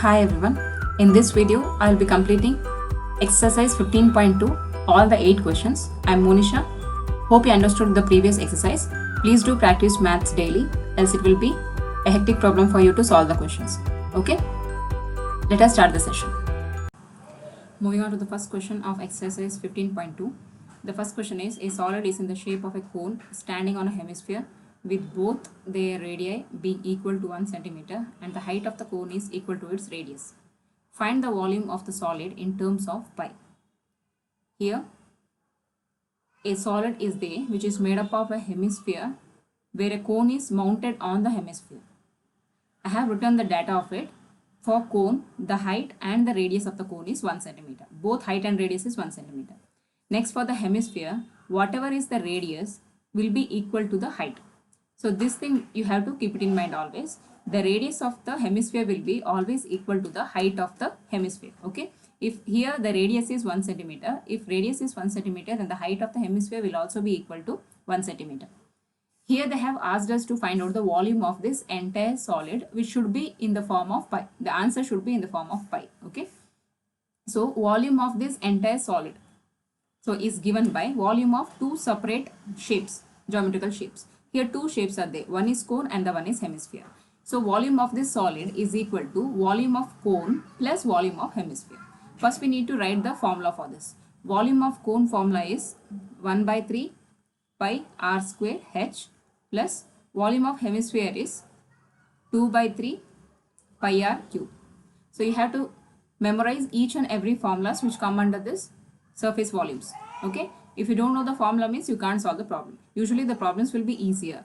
Hi everyone. In this video, I'll be completing exercise 15.2, all the 8 questions. I'm Monisha. Hope you understood the previous exercise. Please do practice maths daily, else it will be a hectic problem for you to solve the questions. Okay? Let us start the session. Moving on to the first question of exercise 15.2. The first question is, a solid is in the shape of a cone standing on a hemisphere with both their radii being equal to 1 centimeter and the height of the cone is equal to its radius. Find the volume of the solid in terms of pi. Here, a solid is there which is made up of a hemisphere where a cone is mounted on the hemisphere. I have written the data of it. For cone, the height and the radius of the cone is 1 centimeter. Both height and radius is 1 centimeter. Next, for the hemisphere, whatever is the radius will be equal to the height. So this thing you have to keep it in mind always. The radius of the hemisphere will be always equal to the height of the hemisphere. Okay. If here the radius is 1 centimeter, if radius is 1 centimeter, then the height of the hemisphere will also be equal to 1 centimeter. Here they have asked us to find out the volume of this entire solid, which should be in the form of pi. The answer should be in the form of pi. Okay. So volume of this entire solid, so is given by volume of two separate shapes, geometrical shapes. Here two shapes are there. One is cone and the one is hemisphere. So volume of this solid is equal to volume of cone plus volume of hemisphere. First we need to write the formula for this. Volume of cone formula is 1 by 3 pi r square h plus volume of hemisphere is 2 by 3 pi r cube. So you have to memorize each and every formulas which come under this surface volumes. Okay. If you don't know the formula means you can't solve the problem. Usually the problems will be easier.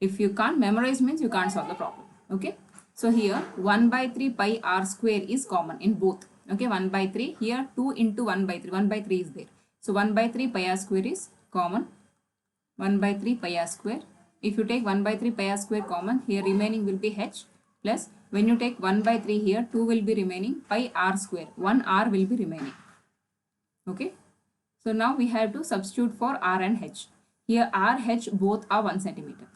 If you can't memorize means you can't solve the problem. Okay. So here 1 by 3 pi r square is common in both. Okay. 1 by 3 here 2 into 1 by 3. 1 by 3 is there. So 1 by 3 pi r square is common. 1 by 3 pi r square. If you take 1 by 3 pi r square common, here remaining will be h plus when you take 1 by 3 here 2 will be remaining pi r square. 1 r will be remaining. Okay. So now we have to substitute for r and h. Here r, h both are 1 centimeter.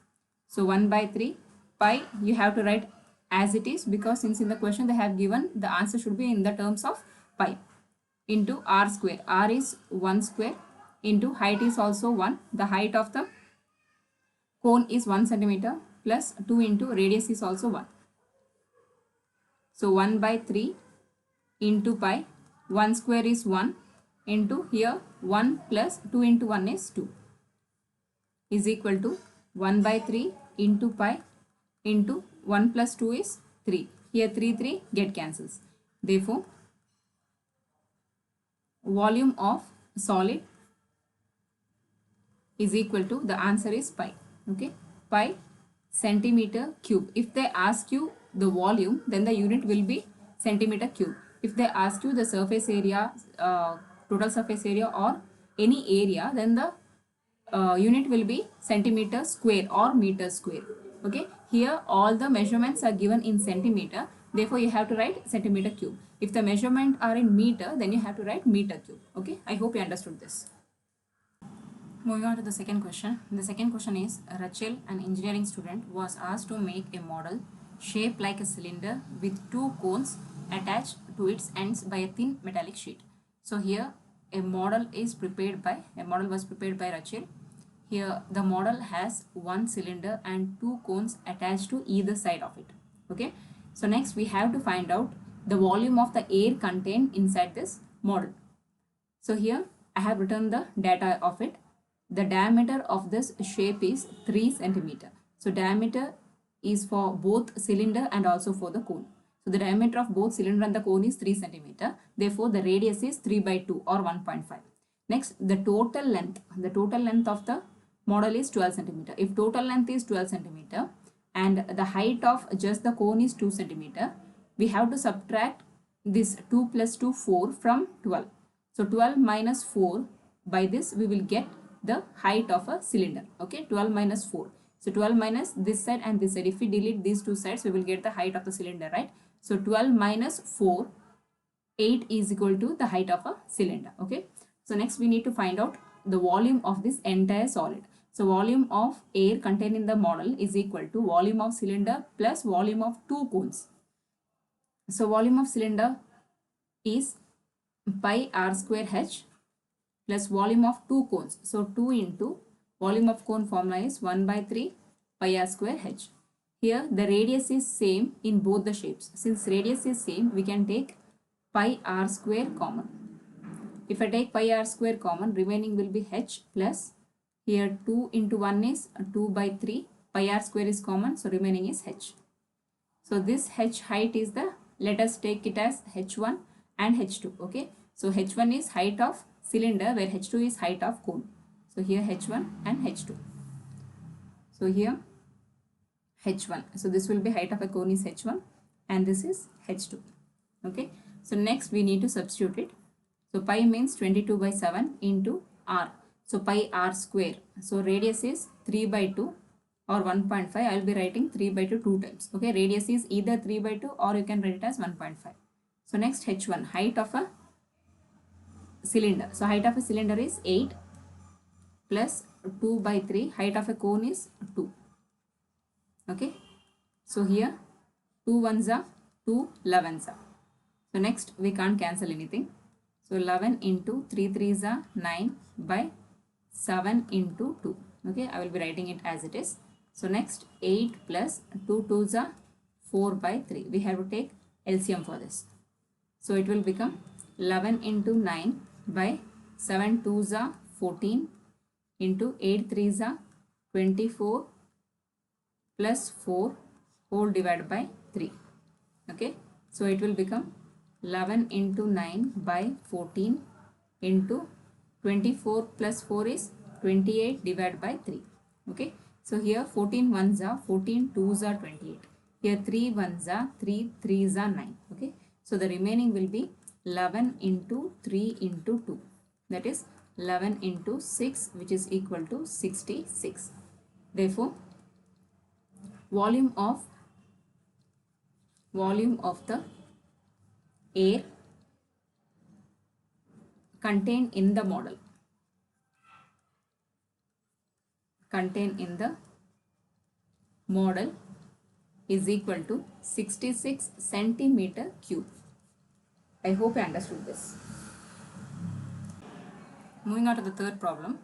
So 1 by 3 pi you have to write as it is, because since in the question they have given the answer should be in the terms of pi, into r square. R is 1 square into height is also 1. The height of the cone is 1 centimeter plus 2 into radius is also 1. So 1 by 3 into pi, 1 square is 1 into here 1 plus 2 into 1 is 2 is equal to 1 by 3 into pi into 1 plus 2 is 3. Here 3 get cancels. Therefore, volume of solid is equal to, the answer is pi. Okay, pi centimeter cube. If they ask you the volume, then the unit will be centimeter cube. If they ask you the surface area, total surface area or any area, then the unit will be centimeter square or meter square. Okay, here all the measurements are given in centimeter, therefore you have to write centimeter cube. If the measurement are in meter, then you have to write meter cube. Okay, I hope you understood this. Moving on to the second question. The second question is, Rachel, an engineering student, was asked to make a model shaped like a cylinder with two cones attached to its ends by a thin metallic sheet. So here a model was prepared by Rachel. Here the model has one cylinder and two cones attached to either side of it. Okay. So next we have to find out the volume of the air contained inside this model. So here I have written the data of it. The diameter of this shape is 3 centimeter. So diameter is for both cylinder and also for the cone. So the diameter of both cylinder and the cone is 3 centimeter. Therefore, the radius is 3 by 2 or 1.5. Next, the total length of the model is 12 centimeter. If total length is 12 centimeter and the height of just the cone is 2 centimeter, we have to subtract this 2 plus 2, 4 from 12. So 12 minus 4, by this we will get the height of a cylinder. Okay, 12 minus 4. So 12 minus this side and this side. If we delete these two sides, we will get the height of the cylinder, right? So 12 minus 4, 8 is equal to the height of a cylinder. Okay. So next we need to find out the volume of this entire solid. So volume of air contained in the model is equal to volume of cylinder plus volume of two cones. So volume of cylinder is pi r square h plus volume of two cones. So 2 into volume of cone formula is 1 by 3 pi r square h. Here the radius is same in both the shapes. Since radius is same, we can take pi r square common. If I take pi r square common, remaining will be h plus here 2 into 1 is 2 by 3. Pi r square is common, so remaining is h. So this h height is the, let us take it as h1 and h2. Okay. So h1 is height of cylinder where h2 is height of cone. So here h1 and h2. So here h1. So this will be height of a cone is h1 and this is h2. Okay. So next we need to substitute it. So pi means 22 by 7 into r. So pi r square. So radius is 3 by 2 or 1.5. I will be writing 3 by 2 two times. Okay. Radius is either 3 by 2 or you can write it as 1.5. So next h1, height of a cylinder. So height of a cylinder is 8 plus 2 by 3. Height of a cone is 2. Okay. So here 2 ones are 2 11s are. So next we can't cancel anything. So 11 into 3 3s are 9 by 7 into 2. Okay. I will be writing it as it is. So next 8 plus 2 2s are 4 by 3. We have to take LCM for this. So it will become 11 into 9 by 7 2s are 14 into 8 3s are 24 plus 4 whole divided by 3. Okay. So it will become 11 into 9 by 14 into 24 plus 4 is 28 divided by 3. Okay. So here 14 ones are 14 twos are 28. Here 3 ones are 3 threes are 9. Okay. So the remaining will be 11 into 3 into 2. That is 11 into 6, which is equal to 66. Therefore, volume of the air contained in the model is equal to 66 centimeter cube. I hope you understood this. Moving on to the third problem.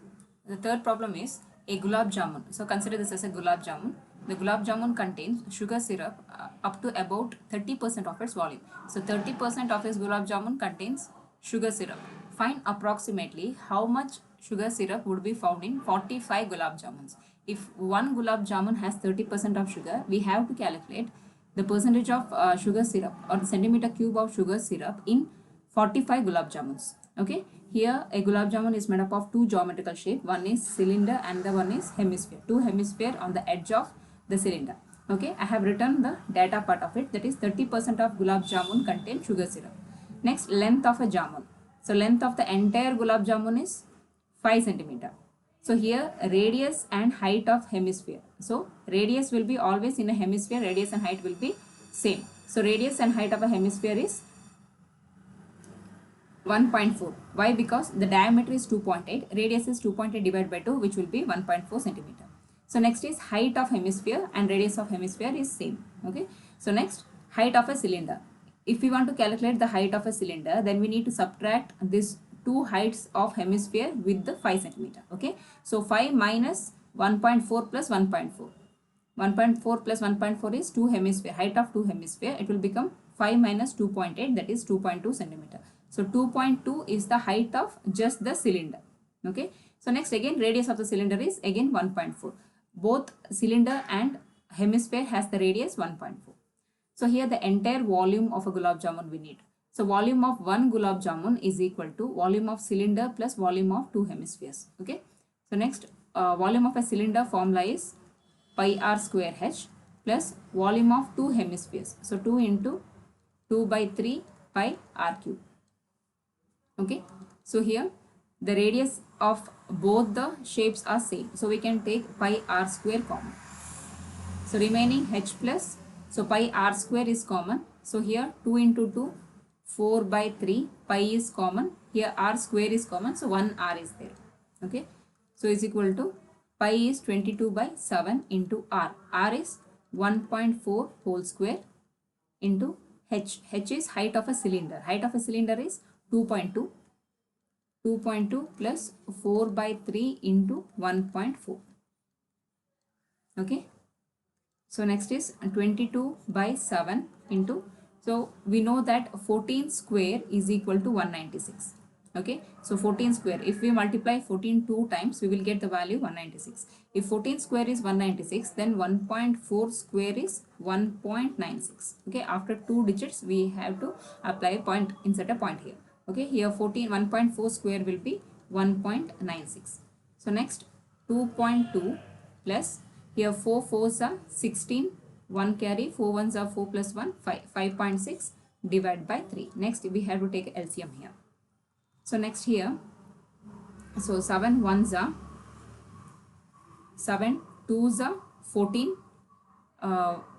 The third problem is a gulab jamun. So consider this as a gulab jamun. The gulab jamun contains sugar syrup up to about 30% of its volume. So 30% of its gulab jamun contains sugar syrup. Find approximately how much sugar syrup would be found in 45 gulab jamuns. If one gulab jamun has 30% of sugar, we have to calculate the percentage of sugar syrup or the centimeter cube of sugar syrup in 45 gulab jamuns. Okay. Here a gulab jamun is made up of two geometrical shape. One is cylinder and the one is hemisphere. Two hemisphere on the edge of the cylinder. Okay. I have written the data part of it. That is 30% of gulab jamun contain sugar syrup. Next, length of a jamun. So length of the entire gulab jamun is 5 centimeter. So here radius and height of hemisphere. So radius will be always in a hemisphere. Radius and height will be same. So radius and height of a hemisphere is 1.4. Why? Because the diameter is 2.8. Radius is 2.8 divided by 2, which will be 1.4 centimeter. So next is height of hemisphere and radius of hemisphere is same. Okay. So next, height of a cylinder. If we want to calculate the height of a cylinder, then we need to subtract this two heights of hemisphere with the 5 centimeter. Okay. So 5 minus 1.4 plus 1.4. 1.4 plus 1.4 is 2 hemisphere. Height of 2 hemisphere. It will become 5 minus 2.8, that is 2.2 centimeter. So 2.2 is the height of just the cylinder. Okay. So next again radius of the cylinder is again 1.4. Both cylinder and hemisphere has the radius 1.4. So here the entire volume of a gulab jamun we need. So volume of one gulab jamun is equal to volume of cylinder plus volume of two hemispheres. Okay. So next volume of a cylinder formula is pi r square h plus volume of two hemispheres. So 2 into 2 by 3 pi r cube. Okay. So here the radius of both the shapes are same. So we can take pi r square common. So remaining h plus, so pi r square is common. So here 2 into 2, 4 by 3, pi is common. Here r square is common. So 1 r is there. Okay. So is equal to pi is 22 by 7 into r. R is 1.4 whole square into H is height of a cylinder. Height of a cylinder is 2.2. 2.2 plus 4 by 3 into 1.4. Okay. So next is 22 by 7 into, so we know that 14 square is equal to 196. Okay, so 14 square, if we multiply 14 two times, we will get the value 196. If 14 square is 196, then 1.4 square is 1.96. Okay, after two digits, we have to apply a point, insert a point here. Okay, here 1.4 square will be 1.96. So next 2.2 plus, here 4 4s are 16, 1 carry, 4 1s are 4 plus 1, 5, 5.6 divided by 3. Next we have to take LCM here. So next here, so 7 1s are 7, 2s are 14,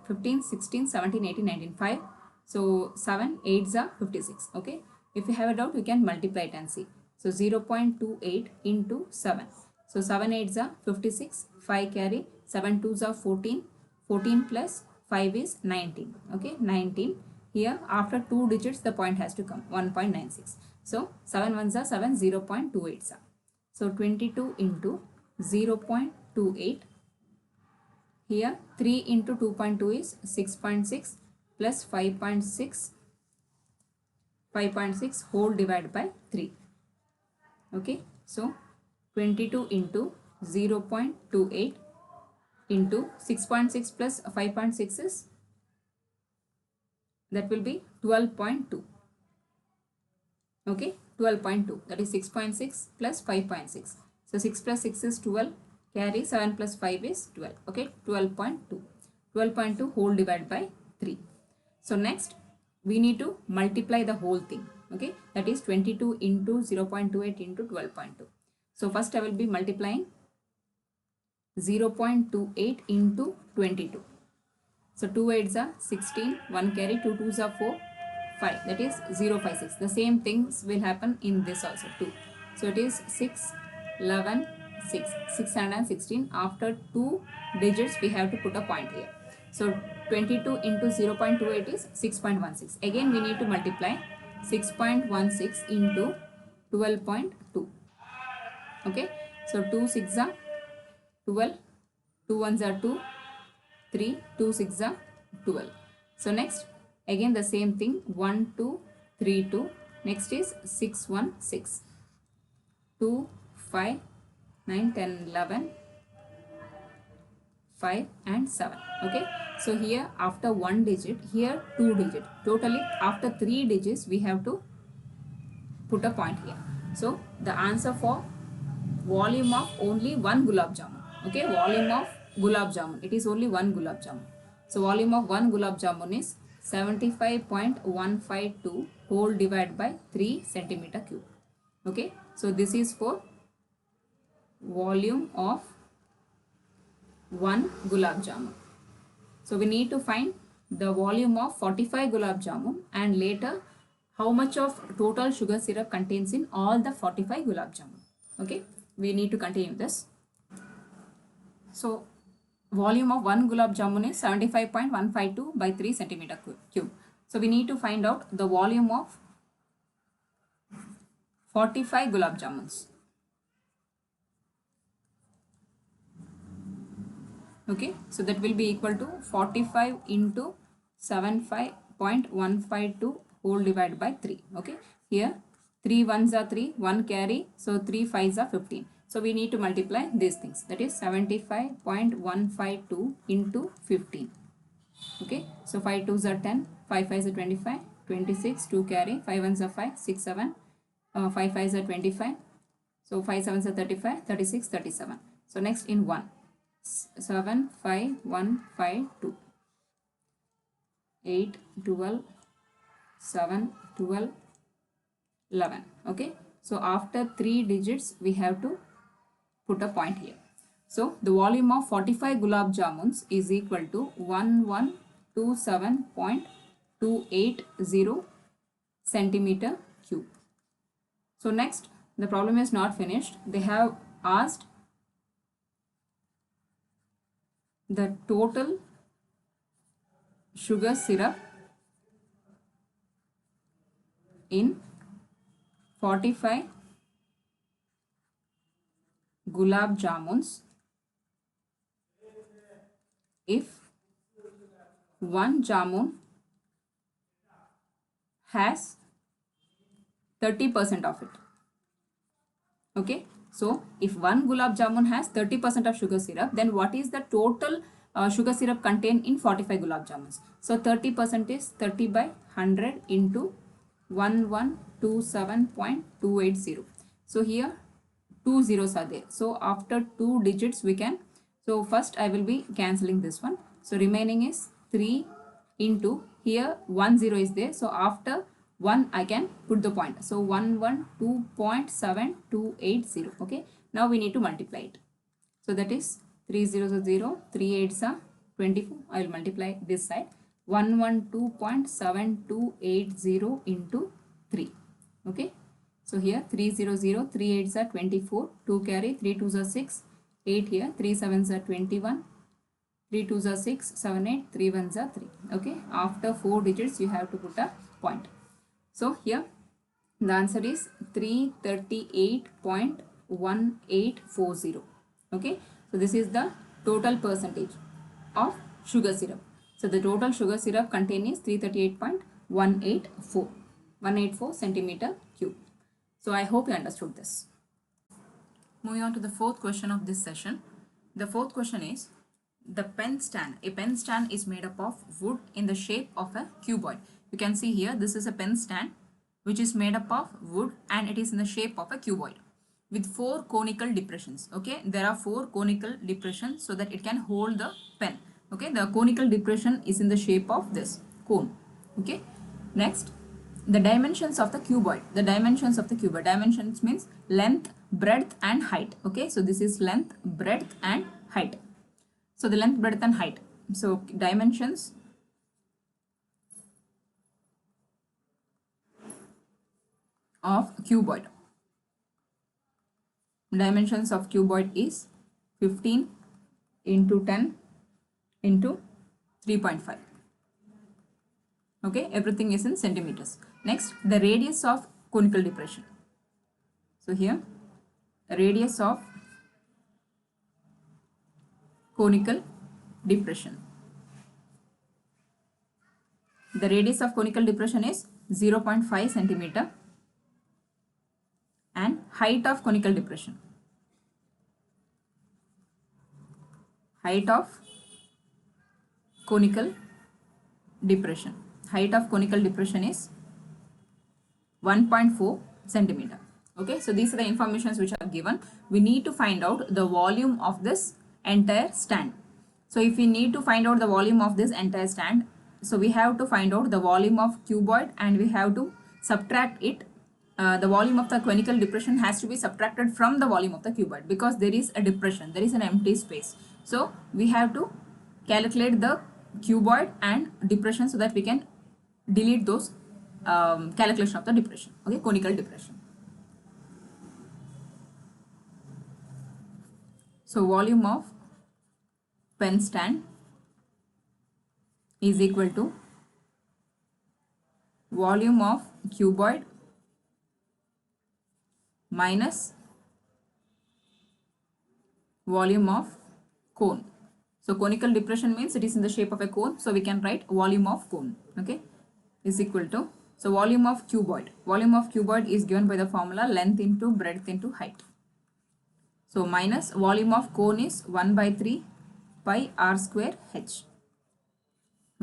15, 16, 17, 18, 19, 5. So 7 8s are 56. Okay, if you have a doubt, you can multiply it and see. So 0.28 into 7. So 7 8s are 56, 5 carry, 7 2s are 14, 14 plus 5 is 19. Okay, 19. Here after two digits the point has to come, 1.96. So 7 1s are 7, 0.28 are. So 22 into 0.28. Here 3 into 2.2 is 6.6 plus 5.6, 5.6 whole divided by 3. Okay, so 22 into 0.28 into 6.6 plus 5.6 is, that will be 12.2. Okay, 12.2, that is 6.6 plus 5.6. So 6 plus 6 is 12, carry 7 plus 5 is 12. Okay, 12.2. 12.2 whole divided by 3. So next we need to multiply the whole thing. Okay, that is 22 into 0.28 into 12.2. So first I will be multiplying 0.28 into 22. So 2 8s are 16, 1 carry, 2 2s are 4, 5, that is 0.56. The same things will happen in this also too. So it is 6, 11, 6, 616. After two digits we have to put a point here. So 22 into 0.28 is 6.16. Again we need to multiply 6.16 into 12.2. Okay, so 2 6 are 12, 2 1s are 2, 3, 2 6 are 12. So next again the same thing, 1 2 3 2. Next is 6 1 6, 2 5 9 10 11, 5 and 7. Okay, so here after one digit, here two digit, totally after three digits we have to put a point here. So the answer for volume of only one gulab jamun. Okay, volume of gulab jamun, it is only one gulab jamun. So volume of one gulab jamun is 75.152 whole divided by 3 centimeter cube. Okay, so this is for volume of one gulab jamun. So we need to find the volume of 45 gulab jamun and later how much of total sugar syrup contains in all the 45 gulab jamun. Okay, we need to continue this. So volume of one gulab jamun is 75.152 by 3 centimeter cube. So we need to find out the volume of 45 gulab jamuns. Okay, so that will be equal to 45 into 75.152 whole divided by 3. Okay, here 3 1s are 3, 1 carry, so 3 5s are 15. So we need to multiply these things, that is 75.152 into 15. Okay, so 5 2s are 10, 5 5s are 25, 26, 2 carry, 5 1s are 5, 6 7, 5 5s are 25, so 5 7s are 35, 36, 37. So next in 1, 7 5 1 5 2, 8 12, 7 12, 11. Okay, so after three digits we have to put a point here. So the volume of 45 gulab jamuns is equal to 1127.280 centimeter cube. So next, the problem is not finished. They have asked the total sugar syrup in 45 gulab jamuns if one jamun has 30% of it. Okay, so if one gulab jamun has 30% of sugar syrup, then what is the total sugar syrup contained in 45 gulab jamuns? So 30% is 30 by 100 into 1127.280. So here two zeros are there. So after two digits we can, so first I will be cancelling this one. So remaining is 3 into, here 1 0 is there. So after 1 I can put the point. So 112.7280. Okay. Now we need to multiply it. So that is 3 zeros are 0, 3 8s are 24. I will multiply this side. 112.7280 into 3. Okay. So here 3 0 0, 3 8s are 24, 2 carry, 3 2s are 6, 8 here, 3 7s are 21, 3 2s are 6, 7 8, 3 1s are 3. Okay. After 4 digits you have to put a point. So here the answer is 338.1840. Okay. So this is the total percentage of sugar syrup. So the total sugar syrup contained is 184 centimeter cube. So I hope you understood this. Moving on to the fourth question of this session. The fourth question is the pen stand. A pen stand is made up of wood in the shape of a cuboid. You can see here this is a pen stand which is made up of wood and it is in the shape of a cuboid with 4 conical depressions. Okay, there are 4 conical depressions so that it can hold the pen. Okay, the conical depression is in the shape of this cone. Okay, next the dimensions of the cuboid. The dimensions of the cuboid. Dimensions means length, breadth and height. Okay, so this is length, breadth and height. So the length, breadth and height. So dimensions of cuboid. Dimensions of cuboid is 15 into 10 into 3.5. Okay, everything is in centimeters. Next, the radius of conical depression. So here, radius of conical depression. The radius of conical depression is 0.5 centimeter and height of conical depression. Height of conical depression. Height of conical depression is 1.4 centimeter. Okay, so these are the informations which are given. We need to find out the volume of this entire stand. So if we need to find out the volume of this entire stand, so we have to find out the volume of cuboid and we have to subtract it. The volume of the conical depression has to be subtracted from the volume of the cuboid because there is a depression, there is an empty space. So we have to calculate the cuboid and depression so that we can delete those calculation of the depression. Okay, conical depression. So volume of pen stand is equal to volume of cuboid minus volume of cone. So conical depression means it is in the shape of a cone. So we can write volume of cone. Okay, is equal to, so volume of cuboid. Volume of cuboid is given by the formula length into breadth into height. So minus volume of cone is 1 by 3 pi r square h.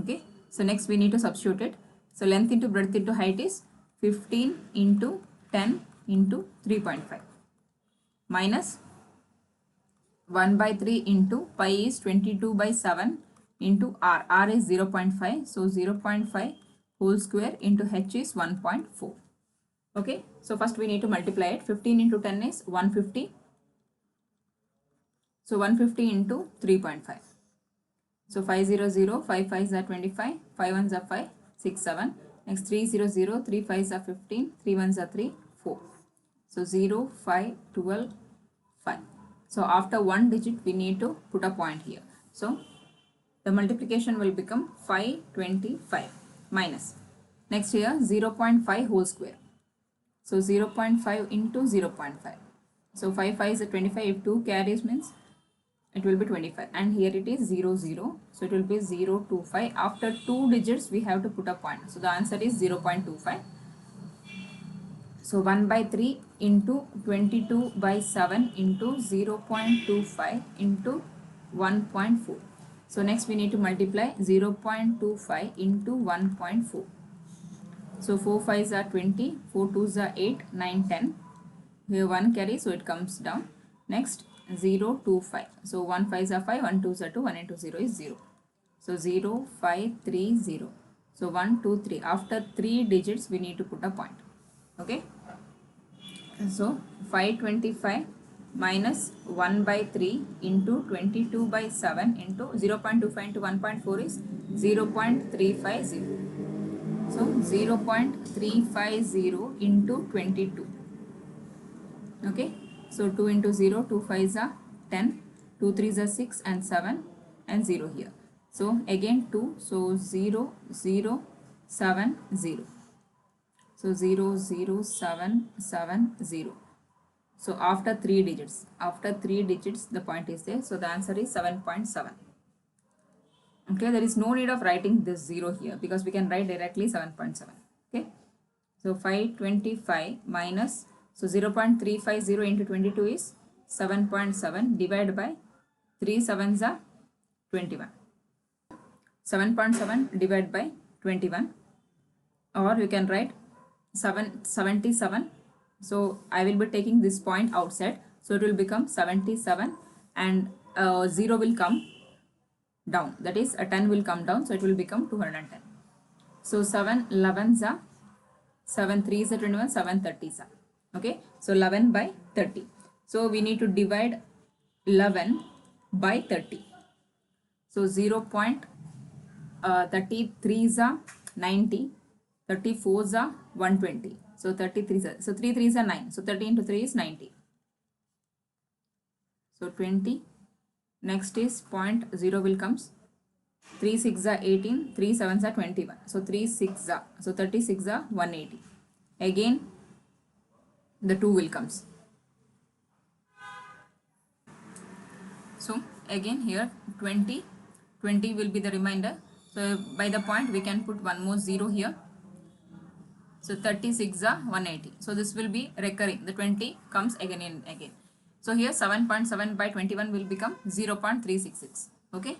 Okay, so next we need to substitute it. So length into breadth into height is 15 into 10 into 3.5 minus 1 by 3 into pi is 22 by 7 into r. R is 0.5. So 0.5 whole square into h is 1.4. Okay, so first we need to multiply it. 15 into 10 is 150. So 150 into 3.5. So 500, 5 5s are 25, 5 1s are 5, 6, 7. Next 300, 3 5s are 15, 3 1s are 3, 4. So 0, 5, 12, 5. So after one digit we need to put a point here. So the multiplication will become 525 minus Next here 0.5 whole square. So 0.5 into 0.5. So 5 5 is a 25. If 2 carries means it will be 25. And here it is 0 0. So it will be 0 2 5. After 2 digits we have to put a point. So the answer is 0.25. So 1 by 3 into 22 by 7 into 0.25 into 1.4. So next we need to multiply 0.25 into 1.4. So 4 5s are 20, 4 2s are 8, 9, 10. Here 1 carry, so it comes down. Next 0 2 5. So 1 5s are 5, 1 2s are 2, 1 into 0 is 0. So 0 5 3 0. So 1 2 3. After 3 digits we need to put a point. Okay. So 525 minus 1 by 3 into 22 by 7 into 0.25 into 1.4 is 0.350. So 0.350 into 22. Okay. So 2 into 0, 2 5s are 10, 2 3s are 6 and 7 and 0 here. So again 2, so 0 0 7 0. So 0 0 7 7 0. So after 3 digits, the point is there. So the answer is 7.7. Okay, there is no need of writing this 0 here because we can write directly 7.7. Okay, so 525 minus, so 0.350 into 22 is 7.7 divided by 3 7s are 21. 7.7 divided by 21, or you can write 77. So I will be taking this point outside, so it will become 77 and 0 will come down, that is a 10 will come down, so it will become 210. So 7 11s are 7 3s are 21, 7 30s are. Okay, so 11 by 30. So we need to divide 11 by 30. So 0.33s are 90, 34s are 120. So 33s are, so 3 3s are 9. So 30 into 3 is 90. So 20. Next is 0.0 will comes. 3 6 are 18, 3 7s are 21. So 3 6 are, so 36 are 180. Again the 2 will comes. So again here 20 will be the remainder. So by the point we can put one more 0 here. So 36 are 180. So this will be recurring. The 20 comes again and again. So here 7.7 by 21 will become 0.366. Okay.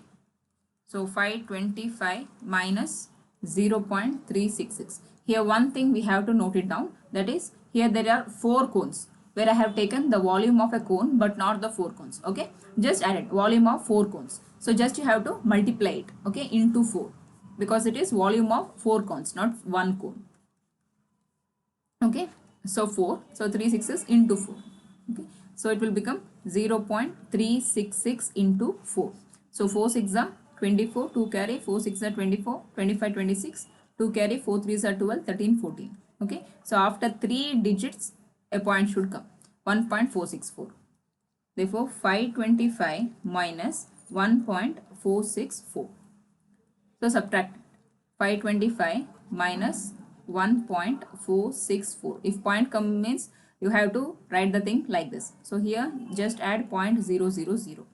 So 525 minus 0.366. Here one thing we have to note it down. That is, here there are 4 cones where I have taken the volume of a cone but not the 4 cones. Okay. Just add it. Volume of 4 cones. So just you have to multiply it. Okay. Into 4. Because it is volume of 4 cones, not 1 cone. Okay. So 4. So 3 6s into 4. Okay. So it will become 0.366 into 4. So 4 6 are 24, 2 carry, 4 6 are 24, 25 26, 2 carry, 4 3s are 12, 13 14. Okay. So after 3 digits a point should come, 1.464. Therefore 525 minus 1.464. So subtract 525 minus 1.464. If point come means you have to write the thing like this. So here just add 0.000.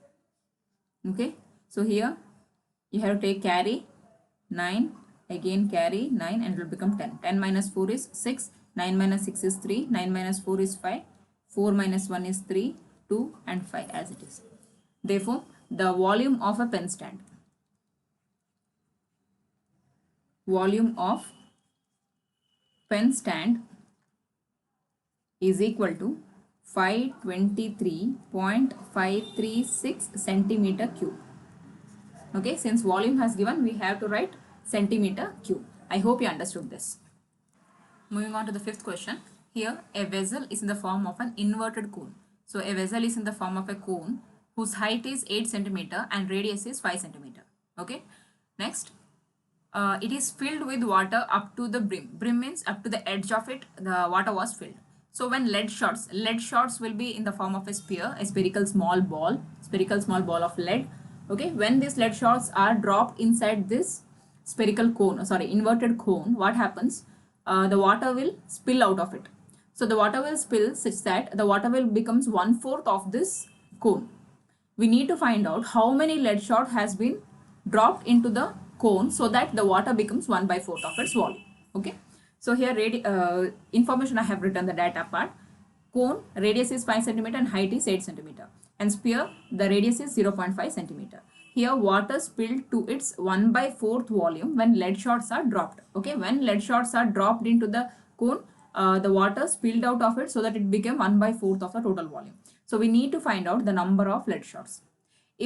Okay. So here you have to take carry 9, again carry 9 and it will become 10. 10 minus 4 is 6, 9 minus 6 is 3, 9 minus 4 is 5, 4 minus 1 is 3, 2 and 5 as it is. Therefore, the volume of a pen stand. Volume of pen stand is equal to 523.536 centimeter cube. Okay, since volume has given, we have to write centimeter cube. I hope you understood this. Moving on to the 5th question. Here, a vessel is in the form of an inverted cone. So, a vessel is in the form of a cone whose height is 8 centimeter and radius is 5 centimeter. Okay. Next, it is filled with water up to the brim. Brim means up to the edge of it, the water was filled. So when lead shots will be in the form of a sphere, a spherical small ball of lead. Okay, when these lead shots are dropped inside this spherical cone, sorry, inverted cone, what happens? The water will spill out of it. So the water will spill such that the water will becomes 1/4 of this cone. We need to find out how many lead shot has been dropped into the cone so that the water becomes 1/4 of its volume. Okay. So here information I have written the data part. Cone radius is 5 centimeter and height is 8 centimeter. And sphere the radius is 0.5 centimeter. Here water spilled to its 1/4 volume when lead shots are dropped. Okay, when lead shots are dropped into the cone, the water spilled out of it so that it became 1/4 of the total volume. So we need to find out the number of lead shots.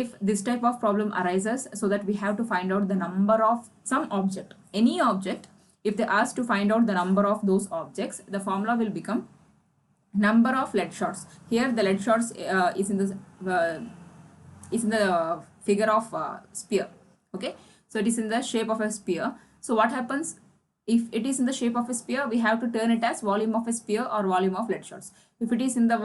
If this type of problem arises, so that we have to find out the number of some object, any object, if they ask to find out the number of those objects, the formula will become number of lead shots. Here the lead shots is in the figure of sphere. Okay, so it is in the shape of a sphere. So what happens if it is in the shape of a sphere? We have to turn it as volume of a sphere or volume of lead shots. If it is in the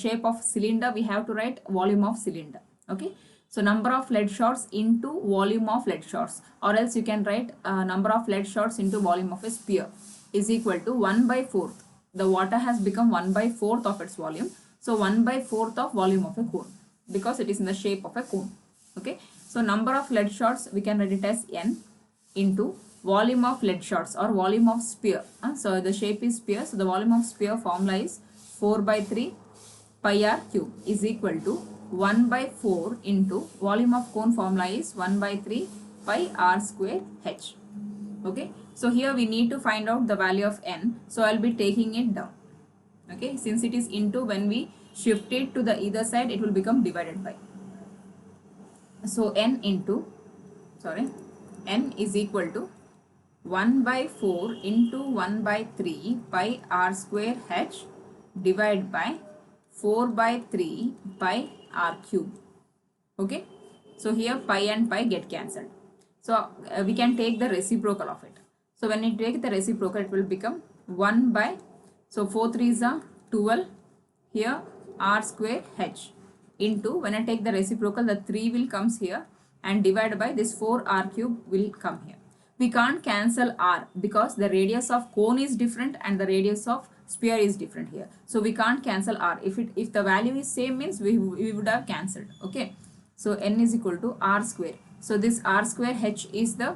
shape of cylinder, we have to write volume of cylinder. Okay, so number of lead shots into volume of lead shots, or else you can write number of lead shots into volume of a sphere is equal to 1/4. The water has become 1/4 of its volume. So 1/4 of volume of a cone, because it is in the shape of a cone. Okay, so number of lead shots we can write it as n into volume of lead shots or volume of sphere. So the shape is sphere. So the volume of sphere formula is 4/3 pi r cube is equal to 1/4 into volume of cone formula is 1/3 pi r square h. Okay, so here we need to find out the value of n. So I'll be taking it down. Okay, since it is into, when we shift it to the either side, it will become divided by. So n is equal to 1/4 into 1/3 pi r square h divided by 4/3 pi r cube. Okay, so here pi and pi get cancelled. So we can take the reciprocal of it. So when you take the reciprocal, it will become 1 by, so 4 3s are 12, here r square h into, when I take the reciprocal, the 3 will comes here and divided by this 4r cube will come here. We can't cancel r because the radius of cone is different and the radius of sphere is different here. So we can't cancel r. If the value is same, means we would have cancelled. Okay, so n is equal to r square. So this r square h is the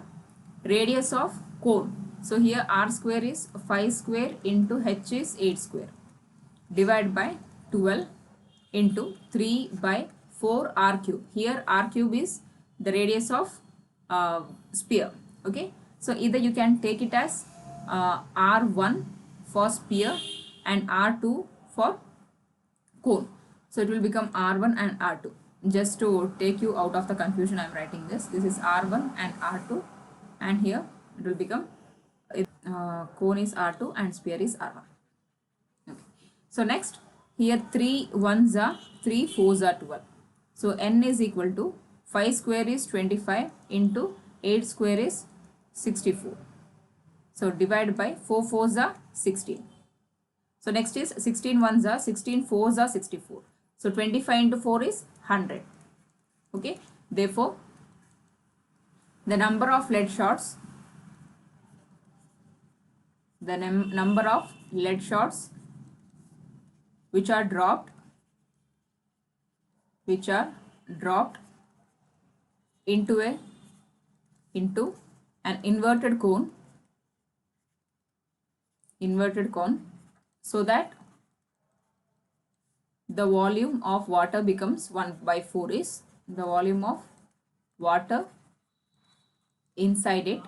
radius of cone. So here r square is 5 square into h is 8 square divided by 12 into 3 by 4 r cube. Here r cube is the radius of sphere. Okay, so either you can take it as r1 for sphere and r2 for cone. So it will become r1 and r2. Just to take you out of the confusion, I am writing this. This is r1 and r2, and here it will become cone is r2 and sphere is r1. Okay. So next, here 3 1s are 3 4s are 12. So n is equal to 5 square is 25 into 8 square is 64. So divided by 4 4s are 16. So next is 16 1s are 16 4s are 64. So 25 into 4 is 100. Okay. Therefore, the number of lead shots, number of lead shots which are dropped into an inverted cone, so that the volume of water becomes 1/4 is the volume of water inside it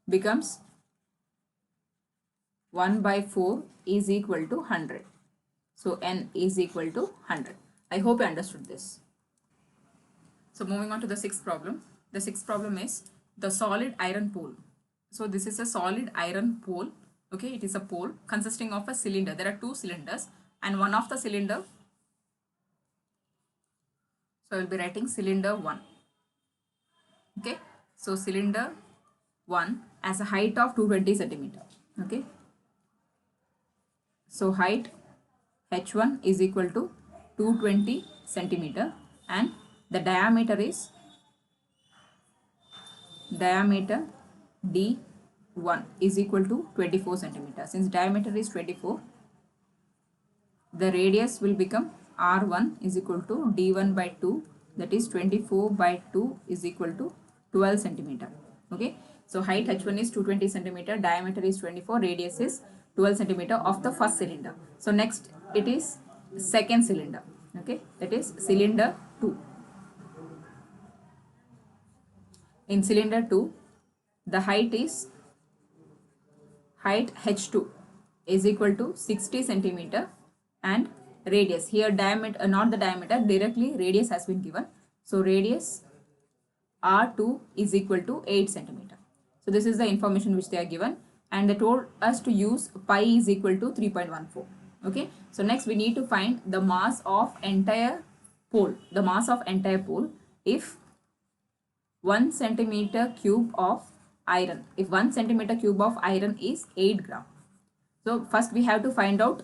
becomes 1/4 is equal to 100. So n is equal to 100. I hope you understood this. So moving on to the sixth problem. The sixth problem is the solid iron pole. So this is a solid iron pole. Okay, it is a pole consisting of a cylinder. There are two cylinders and one of the cylinder. So I will be writing cylinder 1. Okay, so cylinder 1 has a height of 220 centimeter. Okay, so height h1 is equal to 220 centimeter and the diameter is diameter D1 is equal to 24 centimeter. Since diameter is 24, the radius will become R1 is equal to D1 by 2, that is 24 by 2 is equal to 12 centimeter. Okay, so height H1 is 220 centimeter, diameter is 24, radius is 12 centimeter of the first cylinder. So next it is second cylinder. Okay, that is cylinder 2. In cylinder 2, the height H2 is equal to 60 centimeter and radius, here diameter, not the diameter, directly radius has been given. So radius R2 is equal to 8 centimeter. So this is the information which they are given, and they told us to use pi is equal to 3.14. Okay, so next we need to find the mass of entire pole. The mass of entire pole if 1 centimeter cube of iron. If 1 centimeter cube of iron is 8 gram. So first we have to find out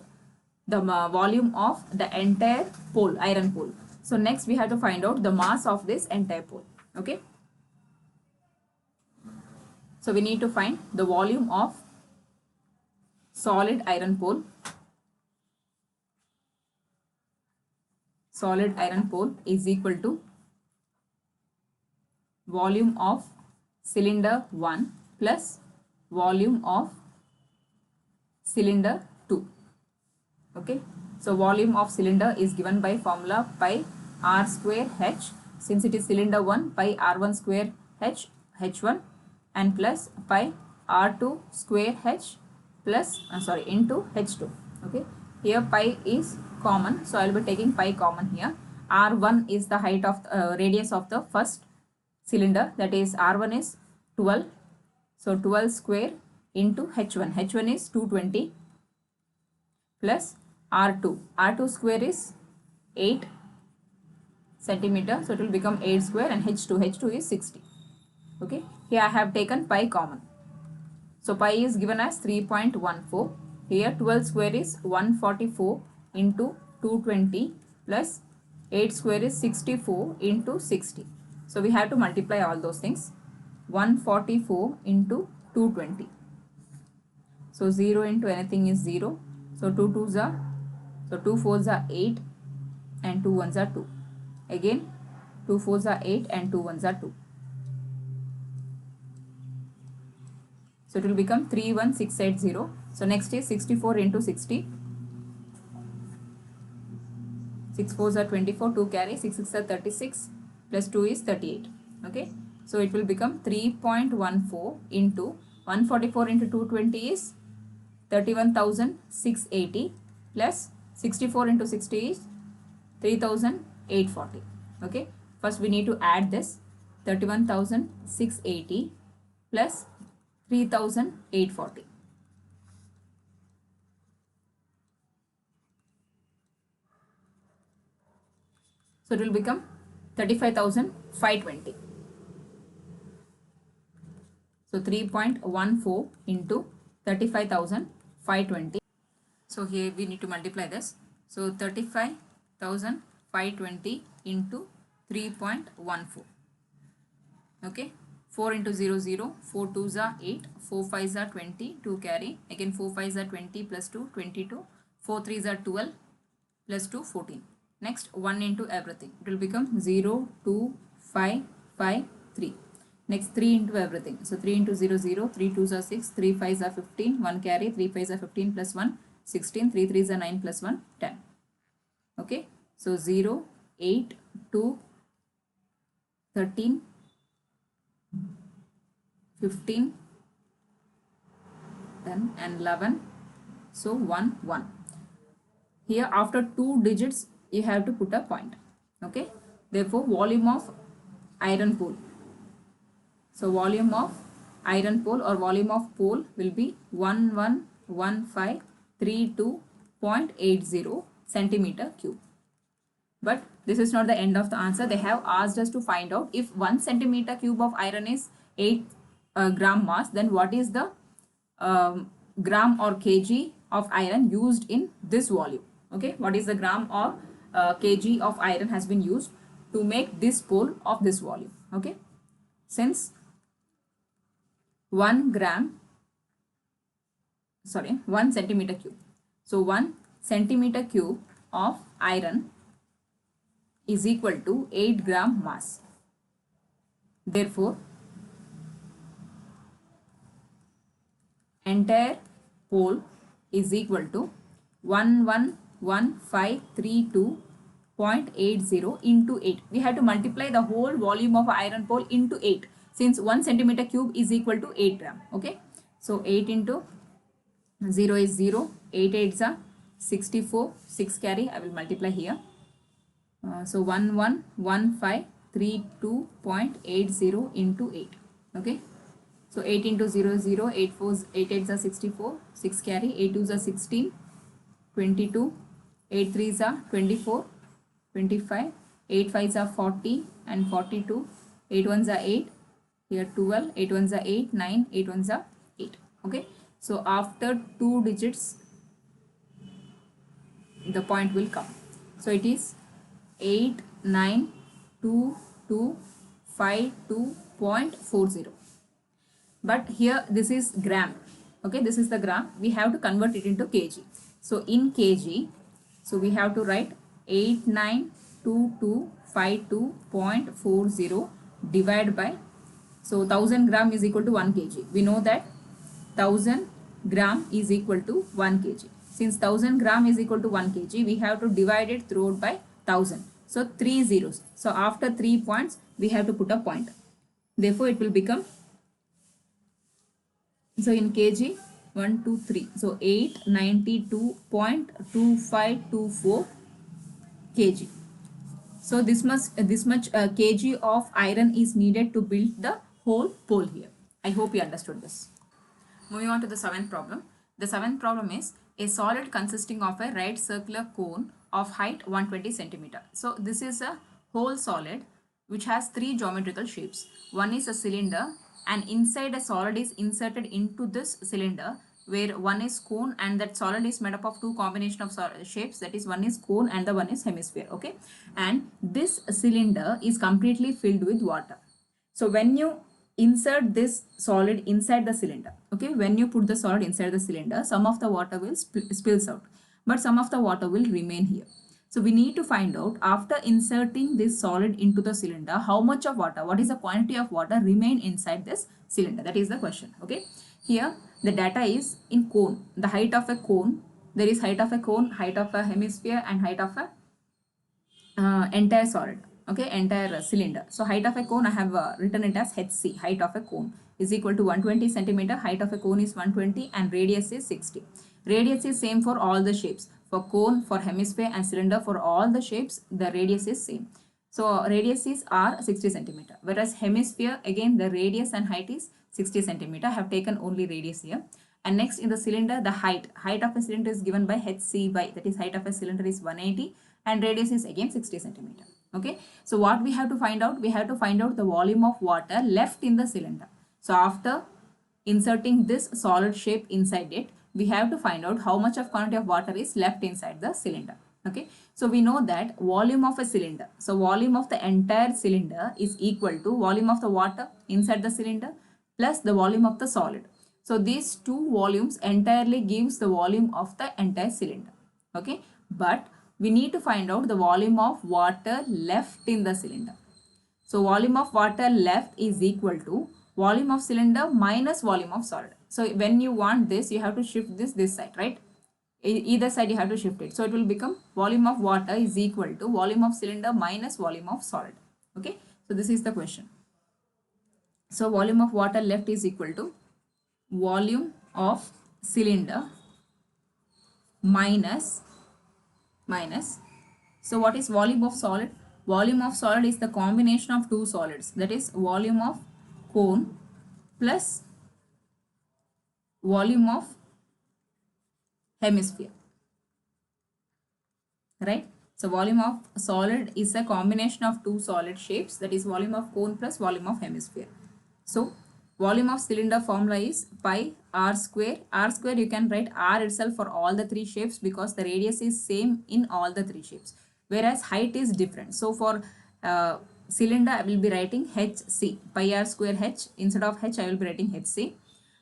the volume of the entire pole, iron pole. So next we have to find out the mass of this entire pole. Okay. So we need to find the volume of solid iron pole. Solid iron pole is equal to volume of cylinder 1 plus volume of cylinder 2. Okay, so volume of cylinder is given by formula pi r square h, since it is cylinder 1, pi r1 square h, h1, and plus pi r2 square h plus into h2. Okay, here pi is common, so I will be taking pi common here. R1 is the height of radius of the first cylinder, that is R1 is 12, so 12 square into H1. H1 is 220 plus R2 square is 8 centimeter, so it will become 8 square, and H2 is 60. Okay, here I have taken pi common, so pi is given as 3.14. Here 12 square is 144 into 220 plus 8 square is 64 into 60. So we have to multiply all those things. 144 into 220. So 0 into anything is 0. So 2 2s are, so 2 4s are 8 and 2 1s are 2. Again 2 4s are 8 and 2 1s are 2. So it will become 31680. So next is 64 into 60. 6 4s are 24, 2 carry, 6 6 are 36, plus 2 is 38. Okay, so it will become 3.14 into 144 into 220 is 31,680 plus 64 into 60 is 3,840. Okay, first we need to add this 31,680 plus 3,840. So it will become 35,520. So 3.14 into 35,520. So here we need to multiply this. So 35,520 into 3.14. Okay. 4 into 0, 0. 4 2s are 8. 4 5s are 20. 2 carry. Again 4 5s are 20 plus 2, 22. 4 3s are 12 plus 2, 14. Next 1 into everything. It will become 0, 2, 5, 5, 3. Next 3 into everything. So 3 into 0, 0. 3 2s are 6. 3 5s are 15. 1 carry. 3 5s are 15 plus 1, 16. 3 3s are 9 plus 1, 10. Okay. So 0, 8, 2, 13, 15, 10 and 11. So 1, 1. Here after 2 digits you have to put a point. Okay. Therefore volume of iron pole. So volume of iron pole or volume of pole will be 111532.80 centimeter cube. But this is not the end of the answer. They have asked us to find out if 1 centimeter cube of iron is 8 gram mass, then what is the gram or kg of iron used in this volume. Okay, what is the gram or kg of iron has been used to make this pole of this volume. Okay, since 1 gram, sorry, 1 centimeter cube. So 1 centimeter cube of iron is equal to 8 gram mass. Therefore, entire pole is equal to 111532.80 into 8. We have to multiply the whole volume of iron pole into 8, since 1 centimeter cube is equal to 8 gram. Okay, so 8 into 0 is 0, 8 8s are 64, 6 carry, I will multiply here. So 111532.80 into 8. Okay, so 8 into 0 is 0, 8 4s, 8 8s are 64, 6 carry, 8 2s are 16, 22, 8 3s are 24, 25, 8 5s are 40 and 42, 8 1s are 8, here 12, 8 1s are 8, 9, 8 1s are 8. Okay, so after 2 digits the point will come. So it is 892252.40. But here this is gram. Okay, this is the gram. We have to convert it into kg. So in kg, so we have to write 892252.40 divided by, so 1000 gram is equal to 1 kg. We know that 1000 gram is equal to 1 kg. Since 1000 gram is equal to 1 kg, we have to divide it throughout by 1000. So 3 zeros. So after 3 points, we have to put a point. Therefore, it will become, so in kg, 1, 2, 3. So 892.2524 kg. So this much kg of iron is needed to build the whole pole here. I hope you understood this. Moving on to the seventh problem. The seventh problem is a solid consisting of a right circular cone of height 120 centimeter. So this is a whole solid which has three geometrical shapes. One is a cylinder, and inside a solid is inserted into this cylinder, where one is cone, and that solid is made up of two combination of shapes, that is one is cone and the one is hemisphere. Okay, and this cylinder is completely filled with water. So when you insert this solid inside the cylinder, okay, when you put the solid inside the cylinder, some of the water will spills out, but some of the water will remain here. So we need to find out, after inserting this solid into the cylinder, how much of water, what is the quantity of water remain inside this cylinder. That is the question. Okay, here the data is in cone, the height of a cone, there is height of a cone, height of a hemisphere, and height of a entire solid. Okay, entire cylinder. So height of a cone, I have written it as HC, height of a cone is equal to 120 centimeter. Height of a cone is 120 and radius is 60. Radius is same for all the shapes. For cone, for hemisphere and cylinder, for all the shapes, the radius is same. So radius is R 60 centimeter. Whereas hemisphere, again the radius and height is 60 centimeter. I have taken only radius here. And next in the cylinder, the height of a cylinder is given by HCY, that is height of a cylinder is 180 and radius is again 60 centimeter. Okay, so what we have to find out? We have to find out the volume of water left in the cylinder. So after inserting this solid shape inside it, we have to find out how much of quantity of water is left inside the cylinder. Okay, so we know that volume of a cylinder, so volume of the entire cylinder is equal to volume of the water inside the cylinder plus the volume of the solid. So these two volumes entirely gives the volume of the entire cylinder. Okay, but we need to find out the volume of water left in the cylinder. So volume of water left is equal to volume of cylinder minus volume of solid. So when you want this, you have to shift this side, right? Either side you have to shift it. So it will become volume of water is equal to volume of cylinder minus volume of solid. Okay, so this is the question. So volume of water left is equal to volume of cylinder minus. So what is volume of solid? Volume of solid is the combination of two solids, that is volume of cone plus volume of hemisphere, right? So volume of solid is a combination of two solid shapes, that is volume of cone plus volume of hemisphere. So volume of cylinder formula is pi r square. R square you can write r itself for all the three shapes because the radius is same in all the three shapes, whereas height is different. So for cylinder, I will be writing HC, pi r square h. Instead of h, I will be writing HC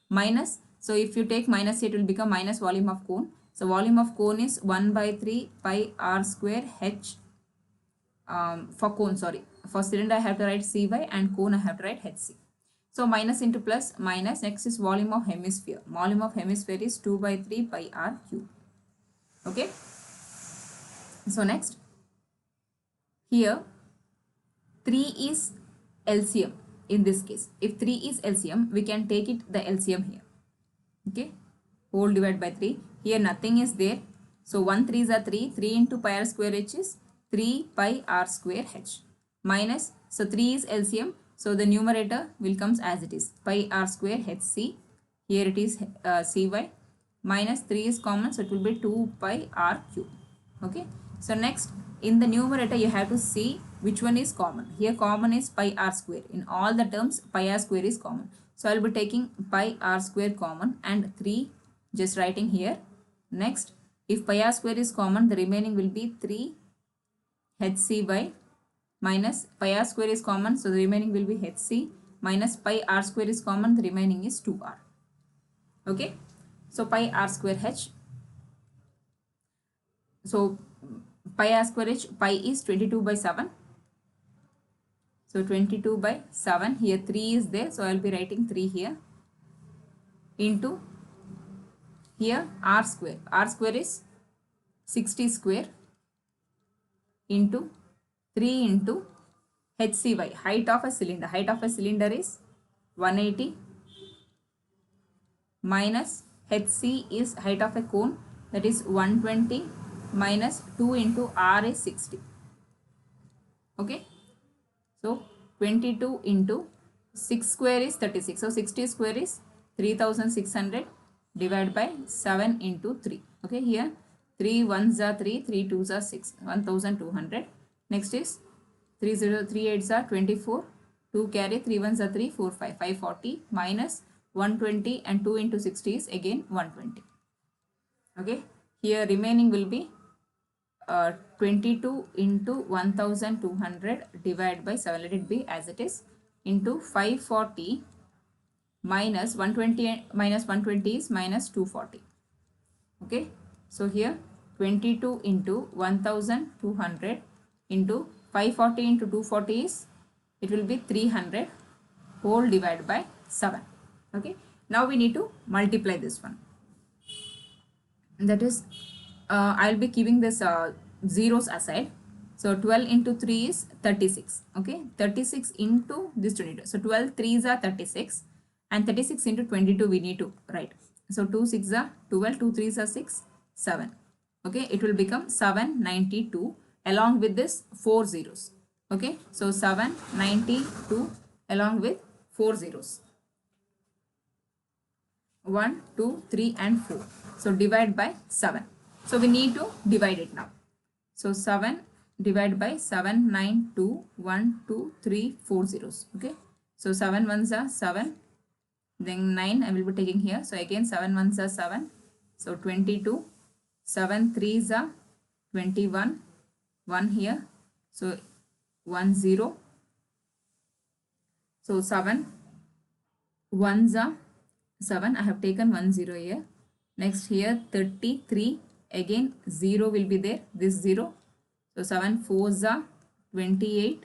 minus. So if you take minus, it will become minus volume of cone. So volume of cone is 1 by 3 pi r square h. For cone, sorry. For cylinder, I have to write Cy, and cone, I have to write HC. So minus into plus minus. Next is volume of hemisphere. Volume of hemisphere is 2 by 3 pi r cube. Okay. So next, here 3 is LCM in this case. If 3 is LCM, we can take it the LCM here. Okay. Whole divided by 3. Here nothing is there. So 1 3s are 3. 3 into pi r square h is 3 pi r square h. Minus, so 3 is LCM. So the numerator will comes as it is. Pi r square hc. Here it is Cy. Minus 3 is common. So it will be 2 pi r cube. Okay. So next, in the numerator you have to see which one is common. Here common is pi r square. In all the terms, pi r square is common. So I will be taking pi r square common and 3 just writing here. Next, if pi r square is common, the remaining will be 3 hc by minus pi r square is common. So the remaining will be hc minus pi r square is common. The remaining is 2r. Okay. So pi r square h. So pi r square h, pi is 22 by 7. So 22 by 7. Here 3 is there. So I will be writing 3 here. Into here r square. R square is 60 square into 3 into HCY. Height of a cylinder. Height of a cylinder is 180 minus HC is height of a cone, that is 120 minus 2 into R is 60. Okay. So 22 into 6 square is 36. So 60 square is 3600 divided by 7 into 3. Okay. Here 3 1s are 3, 3 2s are 6, 1200. Next is 3 0 3 8s are 24, 2 carry, 3 1s are 3, 4 5, 540 minus 120 and 2 into 60 is again 120. Okay. Here remaining will be 22 into 1200 divided by 7, let it be as it is, into 540 minus 120 minus 120 is minus 240. Okay. So here 22 into 1200 into 540 into 240 is, it will be 300 whole divided by 7. Okay. Now we need to multiply this one. That is, I will be keeping this zeros aside. So 12 into 3 is 36. Okay. 36 into this 22. So 12 3s are 36 and 36 into 22 we need to write. So 2 6 are 12, 2 3s are 6, 7. Okay. It will become 792 along with this 4 zeros. Okay. So 792 along with 4 zeros. 1, 2, 3 and 4. So divide by 7. So we need to divide it now. So 7 divided by 7, 9, 2, 1, 2, 3, 4 zeros. Okay. So 7 ones are 7. Then 9 I will be taking here. So again 7 ones are 7. So 22. 7 3s are 21. 1 here. So 1 0. So 7 ones are 7. I have taken 1 0 here. Next here 33. Again 0 will be there. This 0. So 7 4s are 28.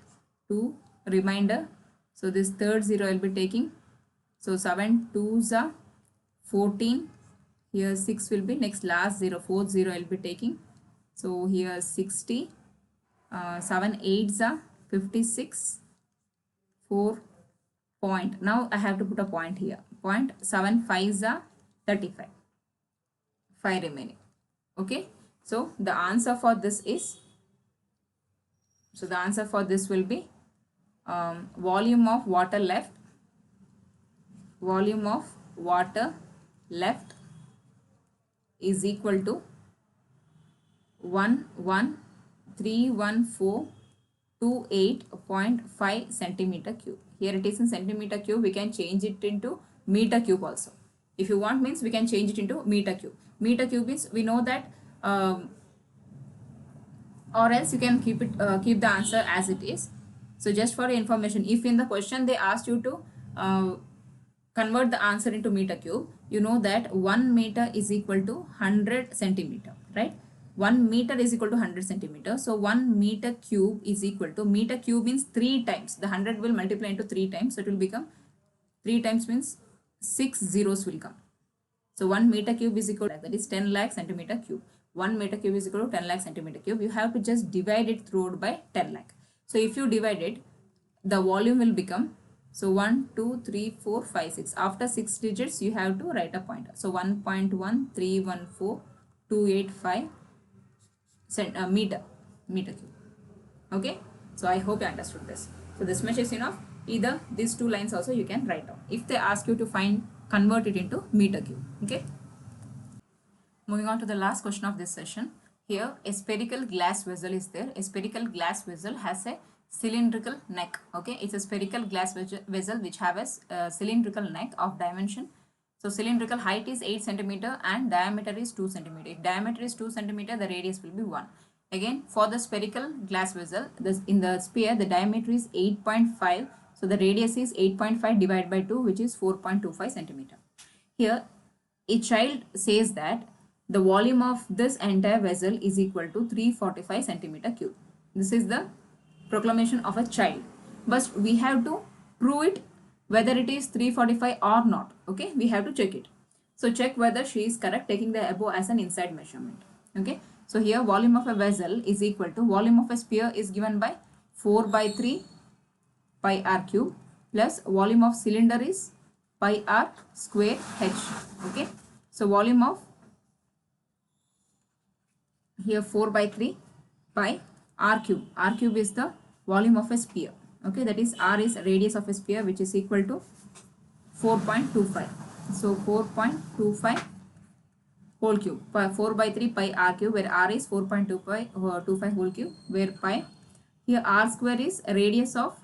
2 reminder. So this third 0 I will be taking. So 7 2s are 14. Here 6 will be next last 0. Fourth 0 I will be taking. So here 60. 7 8s are 56. 4 point. Now I have to put a point here. Point. 7 5s are 35. 5 remaining. Okay. So the answer for this is, so the answer for this will be volume of water left. Volume of water left is equal to 1131428.5 centimeter cube. Here it is in centimeter cube. We can change it into meter cube also. If you want means we can change it into meter cube. Meter cube is, we know that, or else you can keep the answer as it is. So just for your information, if in the question they asked you to convert the answer into meter cube, you know that 1 meter is equal to 100 centimeter, right? 1 meter is equal to 100 centimeter. So 1 meter cube is equal to, meter cube means 3 times. The 100 will multiply into 3 times. So it will become 3 times means 6 zeros will come. So 1 meter cube is equal to, that is 10 lakh centimeter cube. 1 meter cube is equal to 10 lakh centimeter cube. You have to just divide it through by 10 lakh. So if you divide it, the volume will become, so 1, 2, 3, 4, 5, 6. After 6 digits, you have to write a pointer. So 1.1314285 meter cube. Okay. So I hope you understood this. So this much is enough. Either these two lines also you can write down. If they ask you to convert it into meter cube. Okay. Moving on to the last question of this session. Here a spherical glass vessel is there. A spherical glass vessel has a cylindrical neck. Okay, it's a spherical glass vessel which has a cylindrical neck of dimension. So cylindrical height is 8 centimeter and diameter is 2 centimeter. If diameter is 2 centimeter, the radius will be 1. Again, for the spherical glass vessel, in the sphere, the diameter is 8.5. So the radius is 8.5 divided by 2, which is 4.25 centimeter. Here, a child says that the volume of this entire vessel is equal to 345 centimeter cube. This is the proclamation of a child. But we have to prove it whether it is 345 or not. Okay, we have to check it. So check whether she is correct, taking the above as an inside measurement. Okay, so here volume of a vessel is equal to, volume of a sphere is given by 4 by 3 pi r cube plus volume of cylinder is pi r square h. Okay, so volume of here 4 by 3 pi r cube. R cube is the volume of a sphere. Okay, that is r is radius of a sphere, which is equal to 4.25. So 4.25 whole cube. 4 by 3 pi r cube, where r is 4.25 whole cube, where pi, here r square is radius of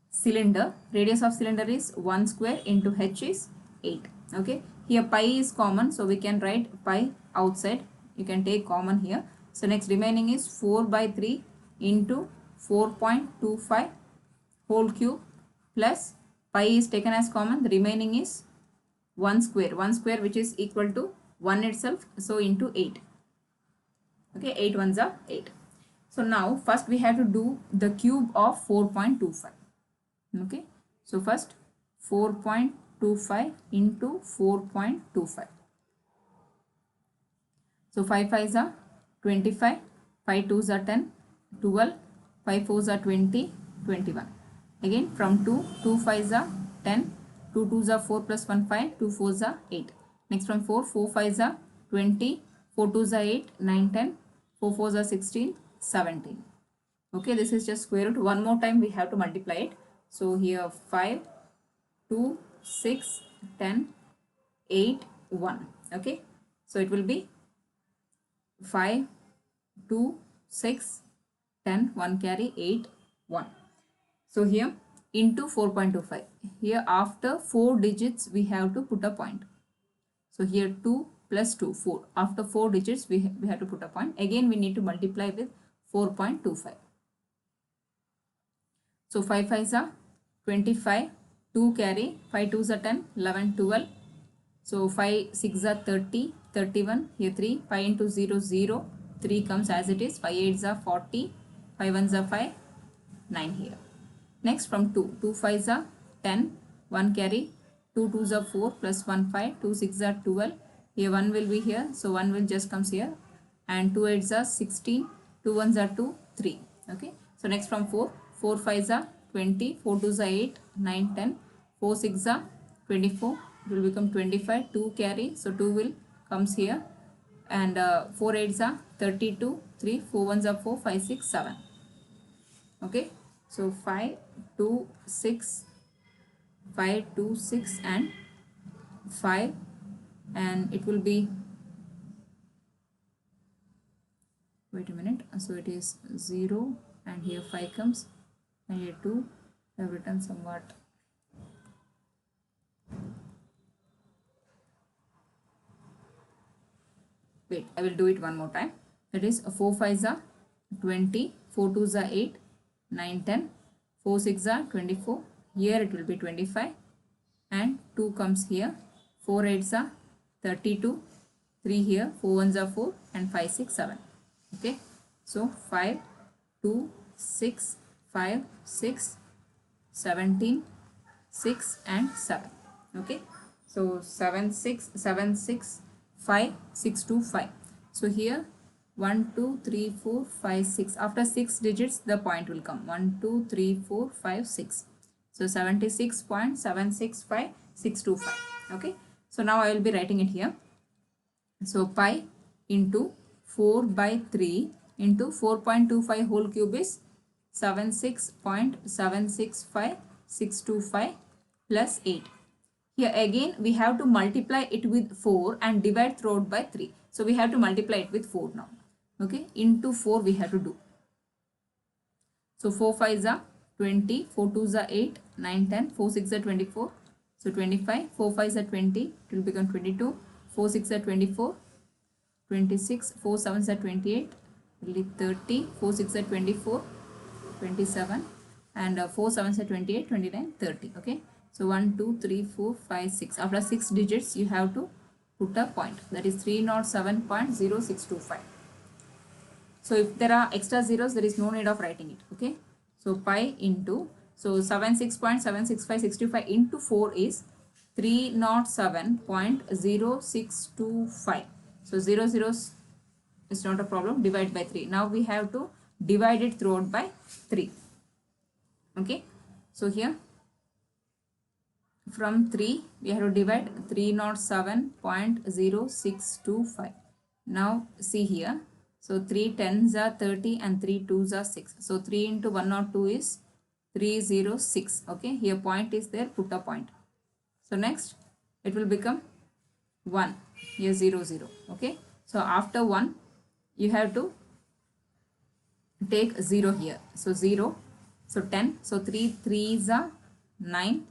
cylinder. Radius of cylinder is 1 square into h is 8. Okay, here pi is common, so we can write pi outside. You can take common here. So next remaining is 4 by 3 into 4.25 whole cube plus pi is taken as common. The remaining is 1 square. 1 square which is equal to 1 itself. So into 8. Okay, 8 ones are 8. So now first we have to do the cube of 4.25. Okay, so first 4.25 into 4.25. So 5 5s are 25, 5 2s are 10, 12, 5 4s are 20, 21. Again from 2, 2 5s are 10, 2 2s are 4 plus 1 5, 2 4s are 8. Next from 4, 4 5s are 20, 4 2s are 8, 9 10, 4 4s are 16, 17. Okay, this is just square root. One more time we have to multiply it. So here 5, 2, 6, 10, 8, 1. Okay, so it will be 5, 2, 6, 10, 1 carry, 8, 1. So here into 4.25. Here after 4 digits we have to put a point. So here 2 plus 2, 4. After 4 digits we have to put a point. Again we need to multiply with 4.25. So 5 5s are 25, 2 carry, 5 2s are 10, 11, 12. So 5 6 are 30, 31, here 3, 5 into 0, 0, 3 comes as it is, 5 8s are 40, 5 1s are 5, 9 here. Next from 2, 2 5s are 10, 1 carry, 2 2s are 4 plus 1 5, 2 6 are 12, here 1 will be here, so 1 will just comes here, and 2 8s are 16, 2 1s are 2, 3. Okay, so next from 4, 4 5s are 20, 4 2s are 8, 9 10, 4 6 are 24, it will become 25, 2 carry, so 2 will comes here, and 4 8s are 32, 3, 4 1s are 4, 5 6 7. Okay, so 5 2 6, 5 2 6 and 5, and it will be, wait a minute, so it is 0 and here 5 comes and here 2. I have written somewhat. Wait, I will do it one more time. That is 4 5s are 20, 4 2s are 8, 9 10, 4 6 are 24. Here it will be 25 and 2 comes here. 4 8s are 32. 3 here, 4 1s are 4 and 5 6 7. Okay. So 5 2 6 5 6 17 6 and 7. Okay. So 7 6 7 6 5 6 2 5. So here 1 2 3 4 5 6. After 6 digits the point will come 1 2 3 4 5 6. So 76.765625. Okay. So now I will be writing it here. So pi into 4 by 3 into 4.25 whole cube is 76.765625 plus 8. Here again we have to multiply it with 4 and divide throughout by 3. So we have to multiply it with 4 now. Okay, into 4 we have to do. So 4 5s are 20, 4 2s are 8, 9 10, 4 6 are 24. So 25, 4 5s are 20, it will become 22, 4 6 are 24, 26, 4 7s are 28, will be 30, 4 6 are 24, 27 and 4 7s are 28, 29, 30. Okay. So 1, 2, 3, 4, 5, 6. After 6 digits you have to put a point, that is 307.0625. So if there are extra zeros, there is no need of writing it. Okay. So pi into, so 76.765625 into 4 is 307.0625. So 0 zeros is not a problem. Divide by 3. Now we have to divide it throughout by 3. Okay. So here from 3 we have to divide 307.0625. Now see here. So 3 10s are 30 and 3 2s are 6. So 3 into 102 is 306. Okay. Here point is there. Put a point. So next it will become 1. Here 0 0. Okay. So after 1 you have to take 0 here. So 0. So 10. So 3 3s are 9.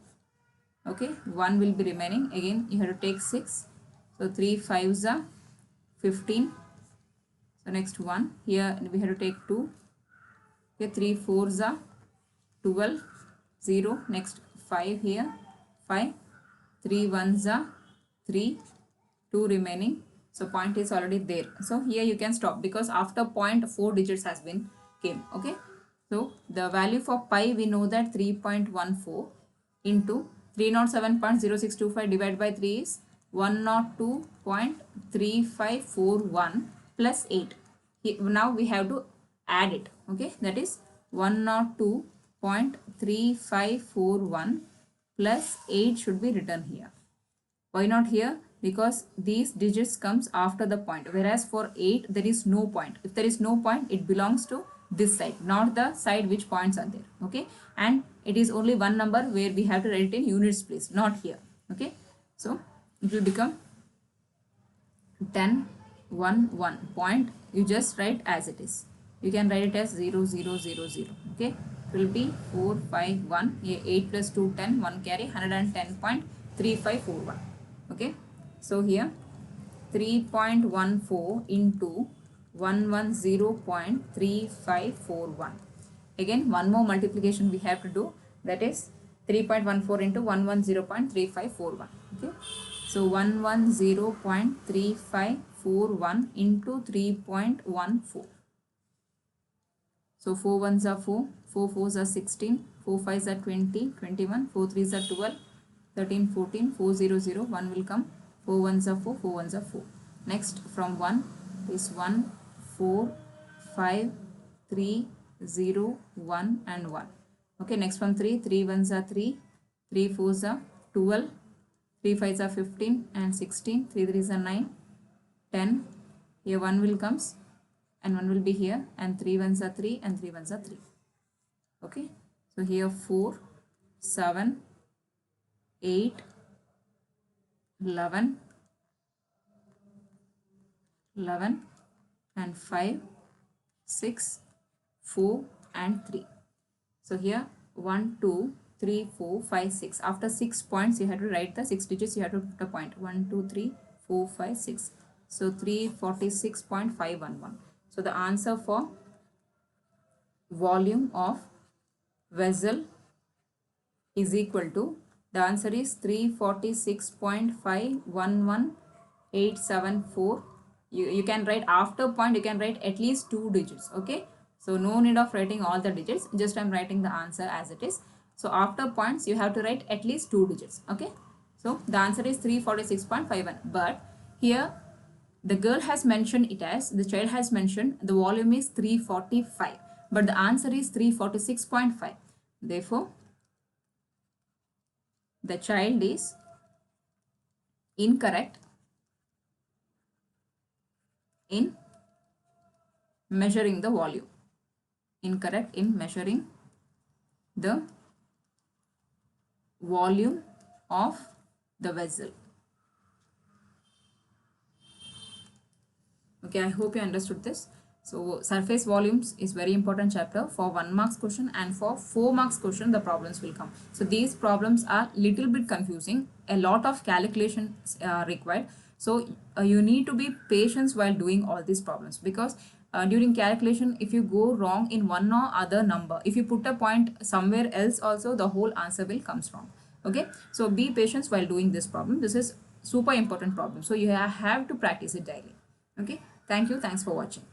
Okay. 1 will be remaining. Again you have to take 6. So 3 5s are 15. So next 1. Here we have to take 2. Okay. 3 4s are 12. 0. Next 5 here. 5. 3 1s are 3. 2 remaining. So point is already there. So here you can stop because after point 4 digits has been came. Okay. So the value for pi we know that 3.14 into 307.0625 divided by 3 is 102.3541 plus 8. Now we have to add it. Okay. That is 102.3541 plus 8 should be written here. Why not here? Because these digits comes after the point, whereas for 8 there is no point. If there is no point, it belongs to this side, not the side which points are there. Okay. And it is only one number where we have to write it in units place, not here. Okay. So it will become 10 1 1 point. You just write as it is. You can write it as 0 0 0 0. Okay. It will be 4 5 1. Here 8 plus 2 10, 1 carry 110.3541. Okay. So here 3.14 into 110.3541. Again one more multiplication we have to do, that is 3.14 into 110.3541. Okay. So 110.3541 into 3.14. So 4 1s are 4, 4 4s are 16, 4 5s are 20, 21, 4 3s are 12, 13, 14, 4 0 0, 1 will come, 4 1s are 4, 4 1s are 4. Next from 1 is 1, 4, 5, 3, 0, 1 and 1. Okay, next from 3, 3 1s are 3, 3 4s are 12, 3 5s are 15 and 16, 3 3s are 9, 10. Here 1 will comes and 1 will be here, and 3 1s are 3 and 3 1s are 3. Okay, so here 4, 7, 8, 11, 11 and 5, 6, 4 and 3. So here 1, 2, 3, 4, 5, 6. After 6 points you have to write the 6 digits, you have to put a point. 1, 2, 3, 4, 5, 6. So 346.511. So the answer for volume of vessel is equal to, the answer is 346.511874. You can write after point, you can write at least 2 digits. Okay, so no need of writing all the digits, just I'm writing the answer as it is. So after points you have to write at least 2 digits. Okay, so the answer is 346.51, but here the girl has mentioned it as, the child has mentioned the volume is 345, but the answer is 346.5. Therefore the child is incorrect in measuring the volume. Incorrect in measuring the volume of the vessel. Okay, I hope you understood this. So surface volumes is very important chapter for 1 marks question, and for 4 marks question the problems will come. So these problems are little bit confusing, a lot of calculations required. So you need to be patient while doing all these problems, because during calculation if you go wrong in one or other number, if you put a point somewhere else also, the whole answer will comes wrong. Okay, so be patient while doing this problem. This is super important problem, so you have to practice it daily. Okay, thank you, thanks for watching.